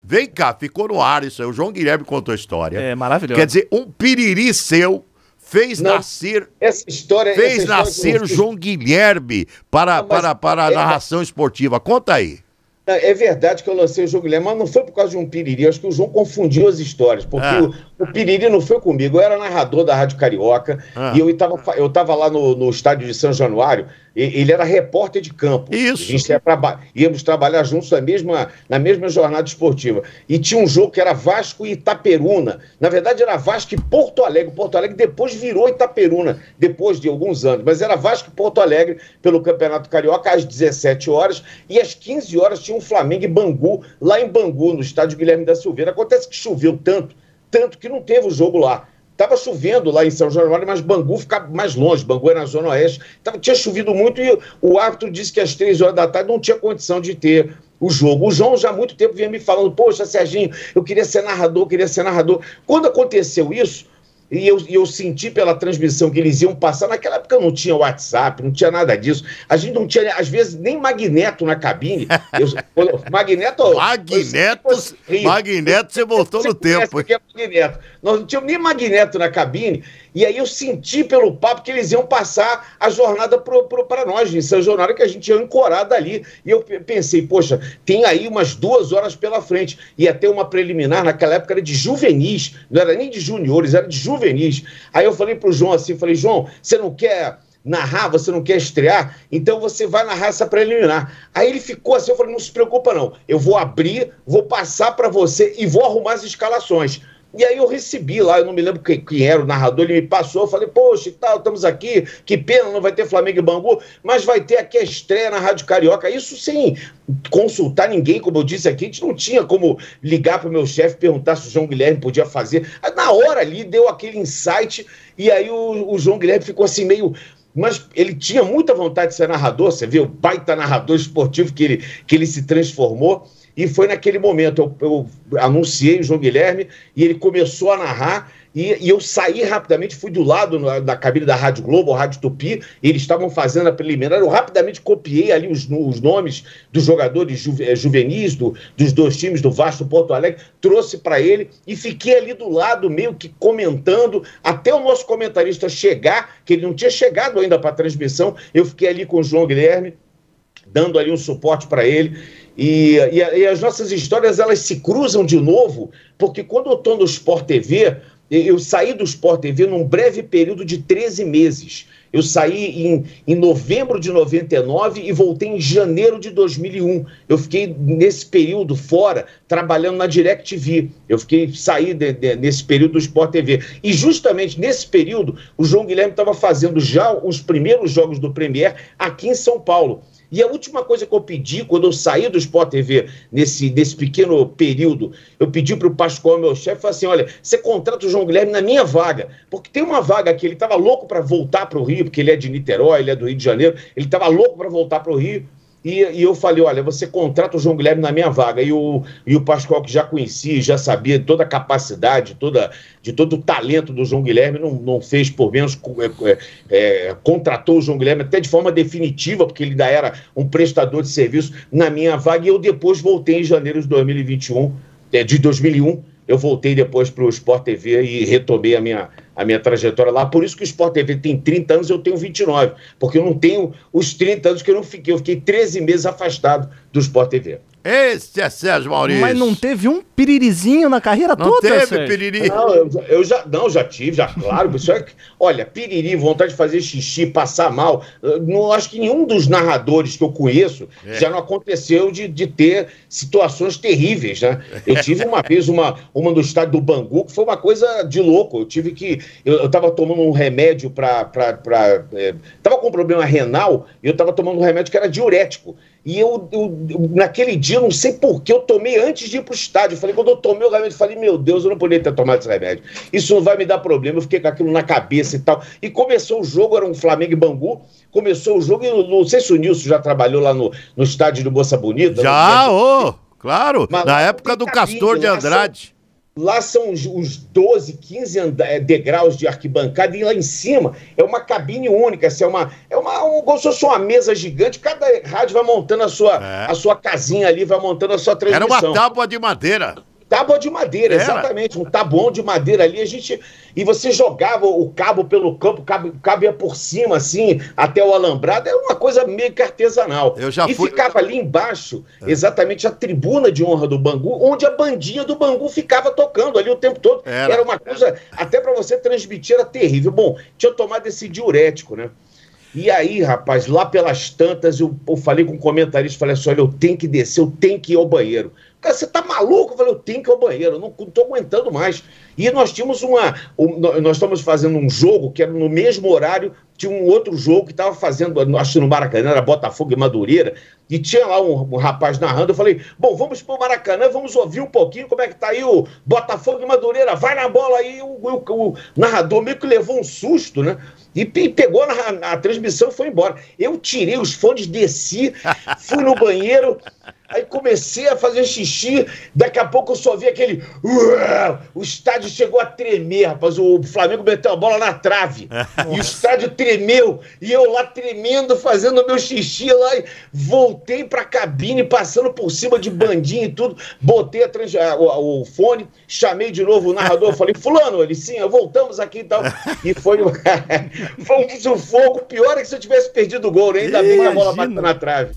Vem cá, ficou no ar isso aí. O João Guilherme contou a história. É maravilhoso. Quer dizer, um piriri seu fez nascer o João Guilherme para a narração esportiva. Conta aí. É verdade que eu lancei o João Guilherme, mas não foi por causa de um piriri. Acho que o João confundiu as histórias, porque o piriri não foi comigo. Eu era narrador da Rádio Carioca e eu estava lá no estádio de São Januário. Ele era repórter de campo. Isso. A gente íamos trabalhar juntos na mesma jornada esportiva. E tinha um jogo que era Vasco e Itaperuna. Na verdade, era Vasco e Porto Alegre. Porto Alegre depois virou Itaperuna, depois de alguns anos. Mas era Vasco e Porto Alegre pelo Campeonato Carioca às 17 horas. E às 15 horas tinha um Flamengo e Bangu, lá em Bangu, no estádio Guilherme da Silveira. Acontece que choveu tanto que não teve o jogo lá. Estava chovendo lá em São Januário, mas Bangu ficava mais longe. Bangu era na Zona Oeste. Tinha chovido muito e o árbitro disse que às 3 horas da tarde não tinha condição de ter o jogo. O João já há muito tempo vinha me falando, poxa, Serginho, eu queria ser narrador. Quando aconteceu isso, e eu senti pela transmissão que eles iam passar, naquela época não tinha WhatsApp, não tinha nada disso. A gente não tinha, às vezes, nem magneto na cabine. Magneto, você voltou no tempo. Nós não tínhamos nem magneto na cabine. E aí eu senti pelo papo que eles iam passar a jornada para nós, em São Januário, que a gente ia ancorado ali. E eu pensei, poxa, tem aí umas 2 horas pela frente. Ia ter uma preliminar, naquela época era de juvenis, não era nem de juniores, era de juvenis. Aí eu falei pro João assim, João, você não quer narrar, você não quer estrear? Então você vai narrar essa preliminar. Aí ele ficou assim, eu falei, não se preocupa não, eu vou abrir, vou passar para você e vou arrumar as escalações. E aí eu recebi lá, eu não me lembro quem era o narrador, ele me passou, eu falei, poxa, e tal, estamos aqui, que pena, não vai ter Flamengo e Bangu, mas vai ter aqui a estreia na Rádio Carioca, isso sem consultar ninguém, como eu disse aqui, a gente não tinha como ligar para o meu chefe, perguntar se o João Guilherme podia fazer. Aí, na hora ali, deu aquele insight, e aí o João Guilherme ficou assim meio... Mas ele tinha muita vontade de ser narrador, você vê o baita narrador esportivo que ele se transformou. E foi naquele momento, eu anunciei o João Guilherme e ele começou a narrar e eu saí rapidamente, fui do lado da cabine da Rádio Globo, Rádio Tupi, e eles estavam fazendo a preliminar, eu rapidamente copiei ali os nomes dos jogadores juvenis dos 2 times, do Vasco e do Porto Alegre, trouxe para ele e fiquei ali do lado meio que comentando, até o nosso comentarista chegar, que ele não tinha chegado ainda para a transmissão, eu fiquei ali com o João Guilherme, dando ali um suporte para ele. E as nossas histórias, elas se cruzam de novo, porque quando eu estou no Sport TV, eu saí do Sport TV num breve período de 13 meses. Eu saí em novembro de 99 e voltei em janeiro de 2001. Eu fiquei nesse período fora, trabalhando na DirecTV. Saí nesse período do Sport TV. E justamente nesse período, o João Guilherme estava fazendo já os primeiros jogos do Premier aqui em São Paulo. E a última coisa que eu pedi, quando eu saí do Sport TV, nesse pequeno período, eu pedi para o Pascoal, meu chefe, falei assim, olha, você contrata o João Guilherme na minha vaga, porque tem uma vaga aqui, ele estava louco para voltar para o Rio, porque ele é de Niterói, ele é do Rio de Janeiro, ele estava louco para voltar para o Rio, e eu falei, olha, você contrata o João Guilherme na minha vaga. E o Pascoal, que já conhecia, já sabia de toda a capacidade, de todo o talento do João Guilherme, não fez por menos, contratou o João Guilherme até de forma definitiva, porque ele ainda era um prestador de serviço na minha vaga, e eu depois voltei em janeiro de 2001, eu voltei depois para o Sport TV e retomei a minha trajetória lá. Por isso que o Sport TV tem 30 anos, eu tenho 29. Porque eu não tenho os 30 anos que eu não fiquei. Eu fiquei 13 meses afastado do Sport TV. Esse é Sérgio Maurício. Mas não teve um piririzinho na carreira toda, Não teve Sérgio? piriri. Não, já tive, claro. Isso olha, piriri, vontade de fazer xixi, passar mal. Não acho que nenhum dos narradores que eu conheço já não aconteceu de ter situações terríveis, né? Eu tive uma vez uma no estádio do Bangu, que foi uma coisa de louco. Eu tive que... Eu tava tomando um remédio tava com um problema renal e eu tava tomando um remédio que era diurético. E eu naquele dia, não sei porquê, eu tomei antes de ir pro estádio. Eu falei, quando eu tomei o remédio, eu falei, meu Deus, eu não poderia ter tomado esse remédio. Isso não vai me dar problema. Eu fiquei com aquilo na cabeça e tal. E começou o jogo, era um Flamengo e Bangu. Começou o jogo, e não sei se o Nilson já trabalhou lá no estádio do Moça Bonita. Já, claro, na época do Castor de Andrade. Lá são os 12, 15 degraus de arquibancada, e lá em cima é uma cabine única, assim, como se fosse uma mesa gigante, cada rádio vai montando a sua casinha ali, vai montando a sua transmissão. Era uma tábua de madeira. Tábua de madeira, exatamente, um tabuão de madeira ali, e você jogava o cabo pelo campo, o cabo ia por cima, assim, até o alambrado, era uma coisa meio que artesanal. Ficava ali embaixo, exatamente a tribuna de honra do Bangu, onde a bandinha do Bangu ficava tocando ali o tempo todo. Era uma coisa, até para você transmitir, era terrível. Bom, tinha tomado esse diurético, né? E aí, rapaz, lá pelas tantas, eu falei com o comentarista, falei assim, olha, eu tenho que descer, eu tenho que ir ao banheiro. Cara, você tá maluco? Eu falei, eu tenho que ir ao banheiro, eu não tô aguentando mais. E nós tínhamos nós estamos fazendo um jogo que era no mesmo horário, tinha um outro jogo que estava fazendo, acho que no Maracanã, era Botafogo e Madureira, e tinha lá um rapaz narrando, eu falei, bom, vamos pro Maracanã, vamos ouvir um pouquinho como é que tá aí o Botafogo e Madureira, vai na bola aí, o narrador meio que levou um susto, né? E pegou na transmissão e foi embora. Eu tirei os fones, desci, fui no banheiro, aí comecei a fazer xixi, daqui a pouco eu só vi aquele... O estádio chegou a tremer, rapaz, o Flamengo meteu a bola na trave, e o estádio tremeu, e eu lá tremendo, fazendo o meu xixi lá, e voltei pra cabine, passando por cima de bandinha e tudo, botei o fone, chamei de novo o narrador, falei, fulano, ele sim, voltamos aqui e tal, e foi um sufoco, pior é que se eu tivesse perdido o gol, né? Ainda bem que a bola bateu na trave.